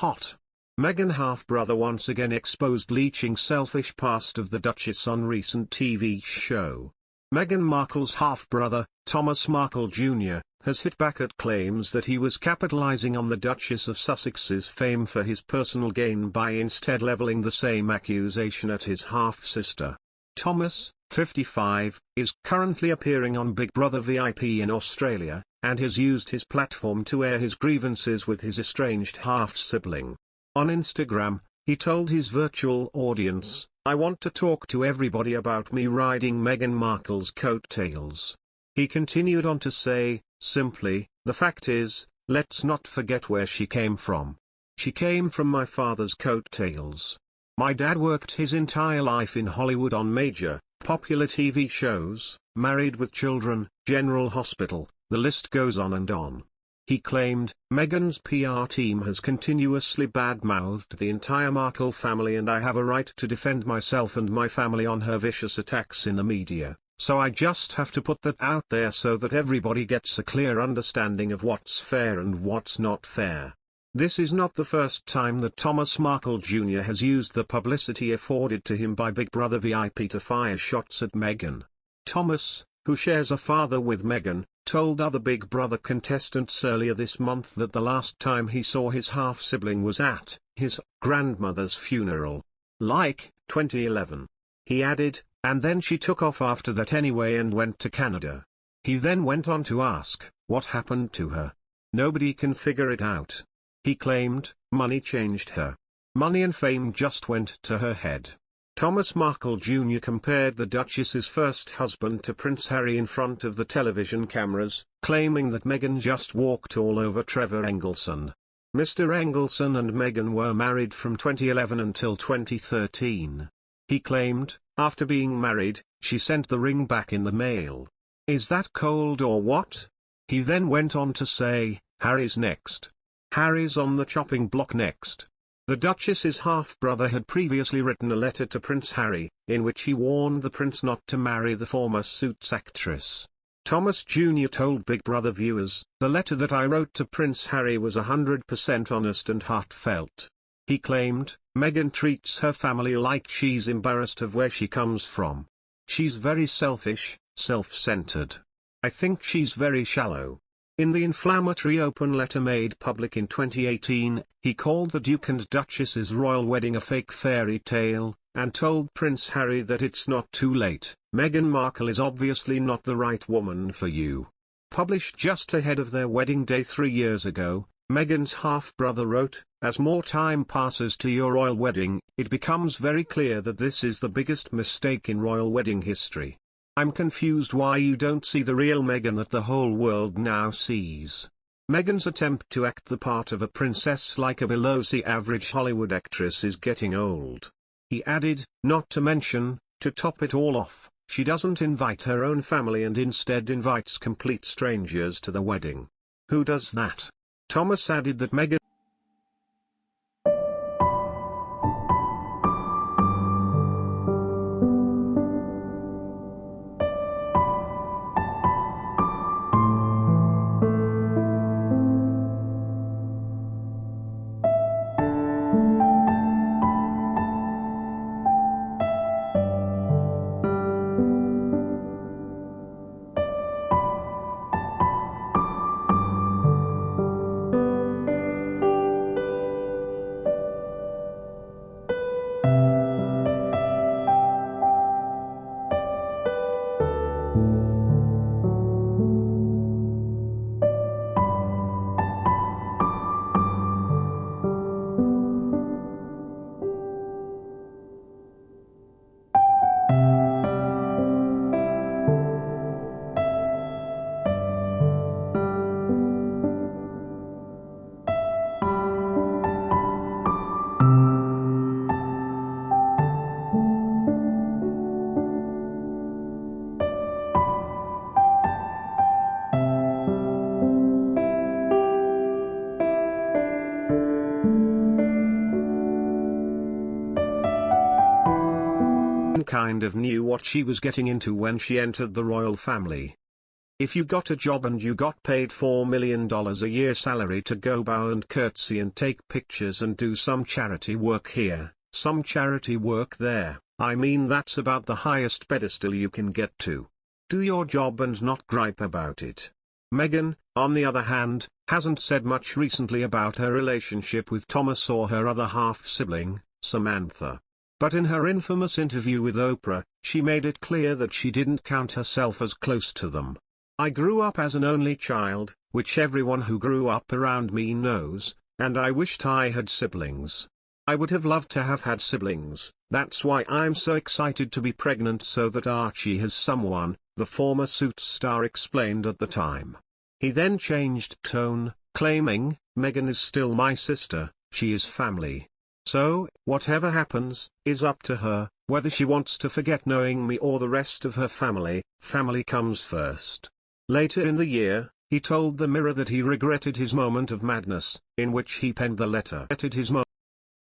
hot. Meghan half-brother once again exposed leeching selfish past of the Duchess on recent TV show. Meghan Markle's half-brother, Thomas Markle Jr., has hit back at claims that he was capitalizing on the Duchess of Sussex's fame for his personal gain by instead leveling the same accusation at his half-sister. Thomas, 55, is currently appearing on Big Brother VIP in Australia, and has used his platform to air his grievances with his estranged half-sibling. On Instagram, he told his virtual audience, "I want to talk to everybody about me riding Meghan Markle's coattails." He continued on to say, simply, "The fact is, let's not forget where she came from. She came from my father's coattails. My dad worked his entire life in Hollywood on major, popular TV shows, Married with Children, General Hospital, the list goes on and on." He claimed, "Meghan's PR team has continuously bad-mouthed the entire Markle family and I have a right to defend myself and my family on her vicious attacks in the media, so I just have to put that out there so that everybody gets a clear understanding of what's fair and what's not fair." This is not the first time that Thomas Markle Jr. has used the publicity afforded to him by Big Brother VIP to fire shots at Meghan. Thomas, who shares a father with Meghan, told other Big Brother contestants earlier this month that the last time he saw his half-sibling was at his grandmother's funeral. Like 2011. He added, "And then she took off after that anyway and went to Canada." He then went on to ask, what happened to her? Nobody can figure it out. He claimed, money changed her. Money and fame just went to her head. Thomas Markle Jr. compared the Duchess's first husband to Prince Harry in front of the television cameras, claiming that Meghan just walked all over Trevor Engelson. Mr. Engelson and Meghan were married from 2011 until 2013. He claimed, after being married, she sent the ring back in the mail. Is that cold or what? He then went on to say, Harry's next. Harry's on the chopping block next. The Duchess's half-brother had previously written a letter to Prince Harry, in which he warned the prince not to marry the former Suits actress. Thomas Jr. told Big Brother viewers, "The letter that I wrote to Prince Harry was 100% honest and heartfelt." He claimed, Meghan treats her family like she's embarrassed of where she comes from. She's very selfish, self-centered. I think she's very shallow. In the inflammatory open letter made public in 2018, he called the Duke and Duchess's royal wedding a fake fairy tale, and told Prince Harry that it's not too late. Meghan Markle is obviously not the right woman for you. Published just ahead of their wedding day 3 years ago, Meghan's half-brother wrote, "As more time passes to your royal wedding, it becomes very clear that this is the biggest mistake in royal wedding history. I'm confused why you don't see the real Meghan that the whole world now sees." Meghan's attempt to act the part of a princess like a below-average Hollywood actress is getting old. He added, not to mention, to top it all off, she doesn't invite her own family and instead invites complete strangers to the wedding. Who does that? Thomas added that Meghan kind of knew what she was getting into when she entered the royal family. If you got a job and you got paid $4 million a year salary to go bow and curtsy and take pictures and do some charity work here, some charity work there, I mean that's about the highest pedestal you can get to. Do your job and not gripe about it. Meghan, on the other hand, hasn't said much recently about her relationship with Thomas or her other half-sibling, Samantha. But in her infamous interview with Oprah, she made it clear that she didn't count herself as close to them. I grew up as an only child, which everyone who grew up around me knows, and I wished I had siblings. I would have loved to have had siblings, that's why I'm so excited to be pregnant so that Archie has someone, the former Suits star explained at the time. He then changed tone, claiming, Meghan is still my sister, she is family. So, whatever happens, is up to her, whether she wants to forget knowing me or the rest of her family, family comes first. Later in the year, he told the Mirror that he regretted his moment of madness, in which he penned the letter.